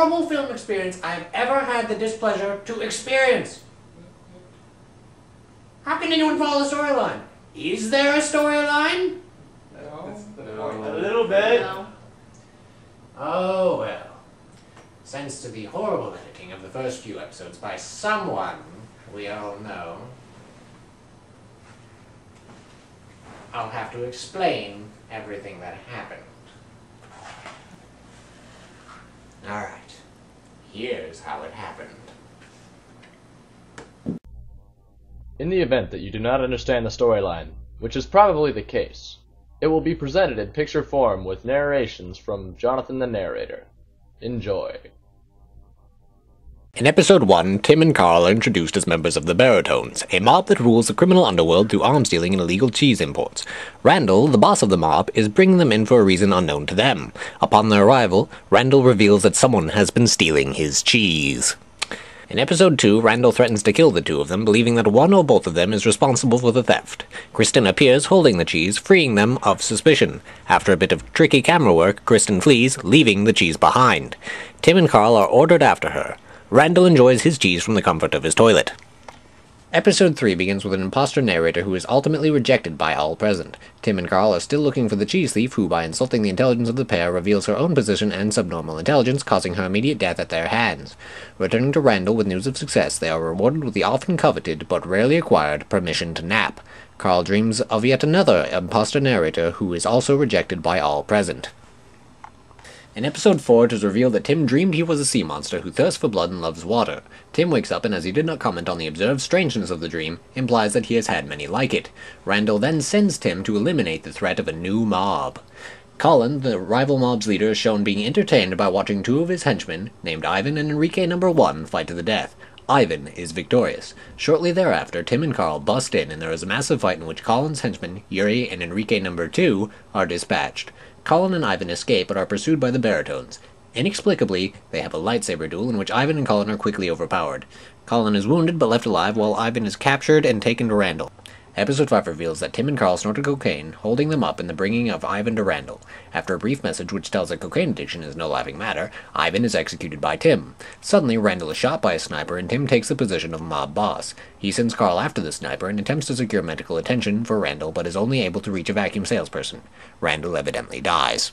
normal film experience I've ever had the displeasure to experience. How can anyone follow the storyline? Is there a storyline? No. A little bit. No. Oh well. Thanks to the horrible editing of the first few episodes by someone we all know, I'll have to explain everything that happened. Alright, here's how it happened. In the event that you do not understand the storyline, which is probably the case, it will be presented in picture form with narrations from Jonathan the narrator. Enjoy. In Episode 1, Tim and Carl are introduced as members of the Baritones, a mob that rules the criminal underworld through arms dealing and illegal cheese imports. Randall, the boss of the mob, is bringing them in for a reason unknown to them. Upon their arrival, Randall reveals that someone has been stealing his cheese. In Episode 2, Randall threatens to kill the two of them, believing that one or both of them is responsible for the theft. Kristen appears holding the cheese, freeing them of suspicion. After a bit of tricky camera work, Kristen flees, leaving the cheese behind. Tim and Carl are ordered after her. Randall enjoys his cheese from the comfort of his toilet. Episode 3 begins with an imposter narrator who is ultimately rejected by all present. Tim and Carl are still looking for the cheese thief who, by insulting the intelligence of the pair, reveals her own position and subnormal intelligence, causing her immediate death at their hands. Returning to Randall with news of success, they are rewarded with the often coveted, but rarely acquired, permission to nap. Carl dreams of yet another imposter narrator who is also rejected by all present. In Episode 4, it is revealed that Tim dreamed he was a sea monster who thirsts for blood and loves water. Tim wakes up and, as he did not comment on the observed strangeness of the dream, implies that he has had many like it. Randall then sends Tim to eliminate the threat of a new mob. Colin, the rival mob's leader, is shown being entertained by watching two of his henchmen, named Ivan and Enrique No. 1, fight to the death. Ivan is victorious. Shortly thereafter, Tim and Carl bust in, and there is a massive fight in which Colin's henchmen, Yuri and Enrique No. 2, are dispatched. Colin and Ivan escape but are pursued by the Baritones. Inexplicably, they have a lightsaber duel in which Ivan and Colin are quickly overpowered. Colin is wounded but left alive while Ivan is captured and taken to Randall. Episode 5 reveals that Tim and Carl snorted cocaine, holding them up in the bringing of Ivan to Randall. After a brief message which tells that cocaine addiction is no laughing matter, Ivan is executed by Tim. Suddenly, Randall is shot by a sniper and Tim takes the position of mob boss. He sends Carl after the sniper and attempts to secure medical attention for Randall but is only able to reach a vacuum salesperson. Randall evidently dies.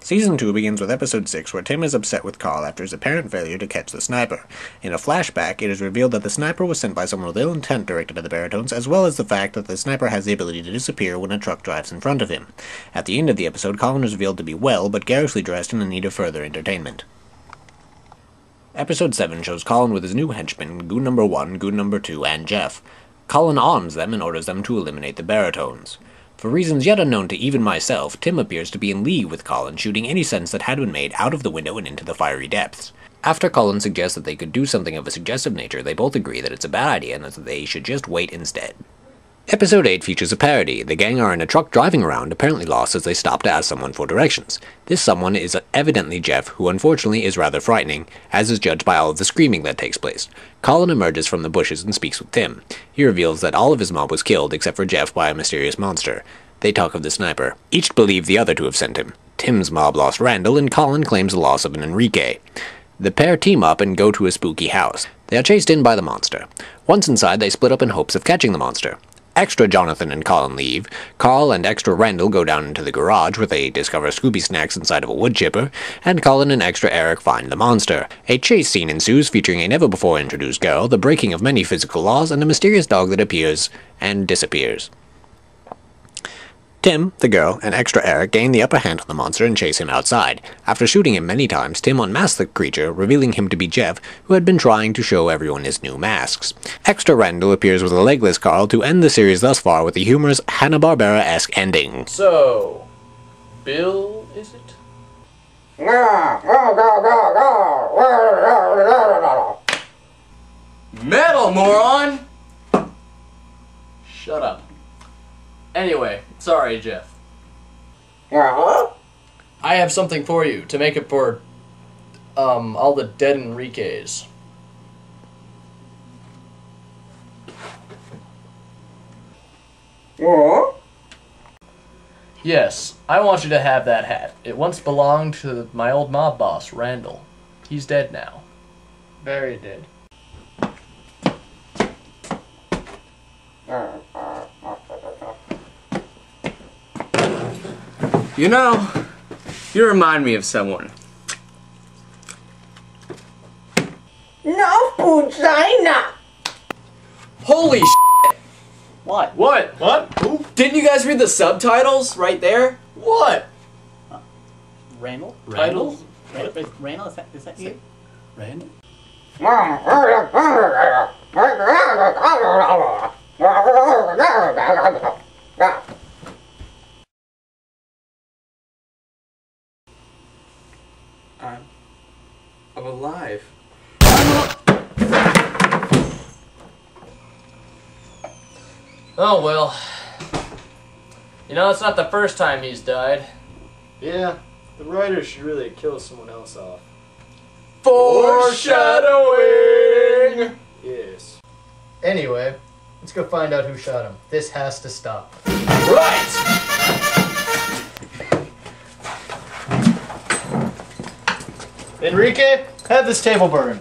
Season 2 begins with Episode 6, where Tim is upset with Carl after his apparent failure to catch the sniper. In a flashback, it is revealed that the sniper was sent by someone with ill intent directed at the Baritones, as well as the fact that the sniper has the ability to disappear when a truck drives in front of him. At the end of the episode, Colin is revealed to be well, but garishly dressed and in need of further entertainment. Episode 7 shows Colin with his new henchmen, Goon No. 1, Goon No. 2, and Jeff. Colin arms them and orders them to eliminate the Baritones. For reasons yet unknown to even myself, Tim appears to be in league with Colin, shooting any sense that had been made out of the window and into the fiery depths. After Colin suggests that they could do something of a suggestive nature, they both agree that it's a bad idea and that they should just wait instead. Episode 8 features a parody. The gang are in a truck driving around, apparently lost as they stop to ask someone for directions. This someone is evidently Jeff, who unfortunately is rather frightening, as is judged by all of the screaming that takes place. Colin emerges from the bushes and speaks with Tim. He reveals that all of his mob was killed except for Jeff by a mysterious monster. They talk of the sniper. Each believe the other to have sent him. Tim's mob lost Randall, and Colin claims the loss of an Enrique. The pair team up and go to a spooky house. They are chased in by the monster. Once inside, they split up in hopes of catching the monster. Extra Jonathan and Colin leave. Carl and Extra Randall go down into the garage where they discover Scooby snacks inside of a wood chipper, and Colin and Extra Eric find the monster. A chase scene ensues featuring a never-before-introduced girl, the breaking of many physical laws, and a mysterious dog that appears and disappears. Tim, the girl, and Extra Eric gain the upper hand on the monster and chase him outside. After shooting him many times, Tim unmasks the creature, revealing him to be Jeff, who had been trying to show everyone his new masks. Extra Randall appears with a legless Carl to end the series thus far with a humorous Hanna-Barbera-esque ending. So, Bill, is it? Metal, moron! Shut up. Anyway, sorry, Jeff. I have something for you to make up for, all the dead Enriques. Yes, I want you to have that hat. It once belonged to my old mob boss, Randall. He's dead now. Very dead. You know, you remind me of someone. No vagina! Holy shit! What? What? What? Who? Didn't you guys read the subtitles right there? What? Randall? Randall? Randall, is that you? Randall? I'm alive. Oh well. You know, it's not the first time he's died. Yeah, the writer should really kill someone else off. Foreshadowing! Yes. Anyway, let's go find out who shot him. This has to stop. Right! Enrique, have this table burned.